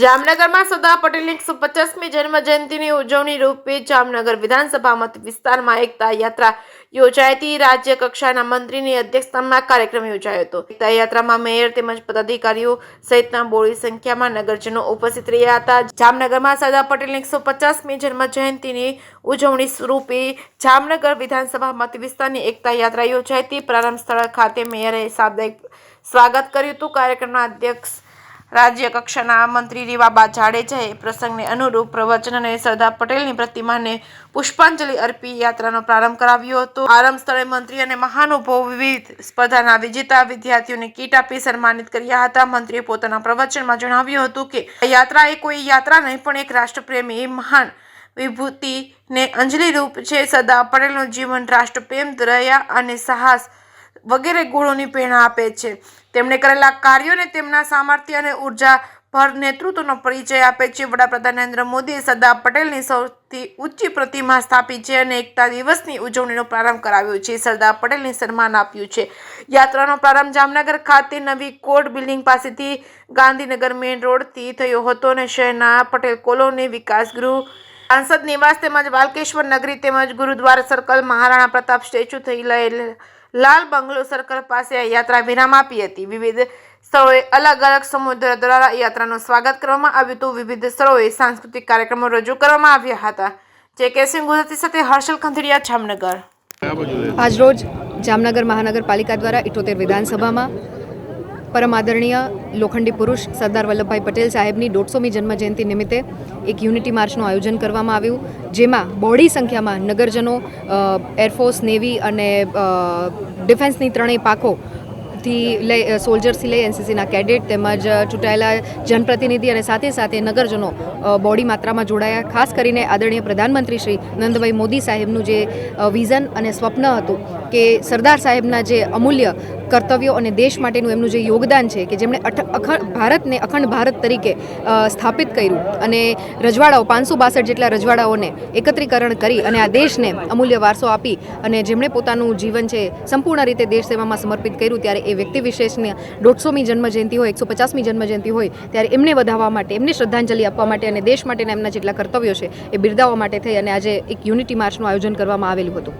જામનગરમાં સરદાર પટેલની 150મી જન્મજયંતિની ઉજવણી રૂપે જામનગર વિધાનસભા મત વિસ્તારમાં એકતા યાત્રા યોજાઈ હતી। રાજ્ય કક્ષાના મંત્રીની અધ્યક્ષતામાં કાર્યક્રમ યોજાયો હતો। એકતા યાત્રામાં મેયર તેમજ પદાધિકારીઓ સહિતના બહોળી સંખ્યામાં નગરજનો ઉપસ્થિત રહ્યા હતા। જામનગરમાં સરદાર પટેલની 150મી જન્મજયંતિની ઉજવણી સ્વરૂપે જામનગર વિધાનસભા મત વિસ્તારની એકતા યાત્રા યોજાઈ હતી। પ્રારંભ સ્થળ ખાતે મેયરે શાબ્દિક સ્વાગત કર્યું હતું। કાર્યક્રમના અધ્યક્ષ રાજ્ય કક્ષાના મંત્રી રીવાબા જાડેજાએ પ્રસંગને અનુરૂપ પ્રવચન અને સરદાર પટેલની પ્રતિમાને પુષ્પાંજલિ અર્પી યાત્રાનો પ્રારંભ કરાવ્યો હતો। આરંભ સ્થળે મંત્રી અને મહાનુભાવો વિવિધ સ્પર્ધાના વિજેતા વિદ્યાર્થીઓને કીટ આપી સન્માનિત કર્યા હતા। મંત્રીએ પોતાના પ્રવચનમાં જણાવ્યું હતું કે આ યાત્રા એ કોઈ યાત્રા નહીં પણ એક રાષ્ટ્રપ્રેમી મહાન વિભૂતિને અંજલિરૂપ છે। સરદાર પટેલનું જીવન રાષ્ટ્રપ્રેમ, દયા અને સાહસ વગેરે ગુણોની પ્રેરણા આપે છે। તેમણે કરેલા કાર્યોને તેમના સામર્થ્ય અને ઉર્જાભર નેતૃત્વનો પરિચય આપે છે। વડાપ્રધાન નરેન્દ્ર મોદીએ સરદાર પટેલની સૌથી ઊંચી પ્રતિમા સ્થાપી છે અને એકતા દિવસની ઉજવણીનો પ્રારંભ કરાવ્યો છે। સરદાર પટેલને સન્માન આપ્યું છે। યાત્રાનો પ્રારંભ જામનગર ખાતે નવી કોર્ટ બિલ્ડિંગ પાસેથી ગાંધીનગર મેઇન રોડથી થયો હતો અને શહેરના પટેલ કોલોની, વિકાસગૃહ, સાંસદ નિવાસ તેમજ વાલકેશ્વર નગરી તેમજ ગુરુદ્વારા સર્કલ, મહારાણા પ્રતાપ સ્ટેચ્યુ થઈ લાલ બંગલો સર્કલ પાસે આ યાત્રા વિરામ આપી હતી। વિવિધ સ્થળોએ અલગ અલગ સમુદાય દ્વારા યાત્રાનું સ્વાગત કરવામાં આવ્યું હતું। વિવિધ સ્થળોએ સાંસ્કૃતિક કાર્યક્રમો રજૂ કરવામાં આવ્યા હતા। જે.કે. સિંહ ગુજરાતી સાથે હર્ષલ ખંથડિયા, જામનગર। આજરોજ જામનગર મહાનગરપાલિકા દ્વારા 78 વિધાનસભામાં પરમ આદરણીય લોખંડી પુરુષ સરદાર વલ્લભભાઈ પટેલ સાહેબની 150મી જન્મજયંતિ નિમિત્તે એક યુનિટી માર્ચનું આયોજન કરવામાં આવ્યું, જેમાં બહોળી સંખ્યામાં નગરજનો, એરફોર્સ, નેવી અને ડિફેન્સની ત્રણેય પાંખોથી લઈ સોલ્જર્સથી લઈ એનસીસીના કેડેટ તેમજ ચૂંટાયેલા જનપ્રતિનિધિ અને સાથે નગરજનો બહોળી માત્રામાં જોડાયા। ખાસ કરીને આદરણીય પ્રધાનમંત્રી શ્રી નરેન્દ્રભાઈ મોદી સાહેબનું જે વિઝન અને સ્વપ્ન હતું કે સરદાર સાહેબના જે અમૂલ્ય કર્તવ્યો અને દેશ માટેનું એમનું જે યોગદાન છે કે જેમણે ભારતને અખંડ ભારત તરીકે સ્થાપિત કર્યું અને રજવાડાઓ 562 જેટલા રજવાડાઓને એકત્રીકરણ કરી અને આ દેશને અમૂલ્ય વારસો આપી અને જેમણે પોતાનું જીવન છે સંપૂર્ણ રીતે દેશ સેવામાં સમર્પિત કર્યું, ત્યારે એ વ્યક્તિ વિશેષની 150મી જન્મજયંતિ હોય, 150મી જન્મજયંતિ હોય ત્યારે એમને વધાવવા માટે, એમને શ્રદ્ધાંજલિ આપવા માટે અને દેશ માટેના એમના જેટલા કર્તવ્યો છે એ બિરદાવવા માટે થઈ અને આજે એક યુનિટી માર્ચનું આયોજન કરવામાં આવેલું હતું।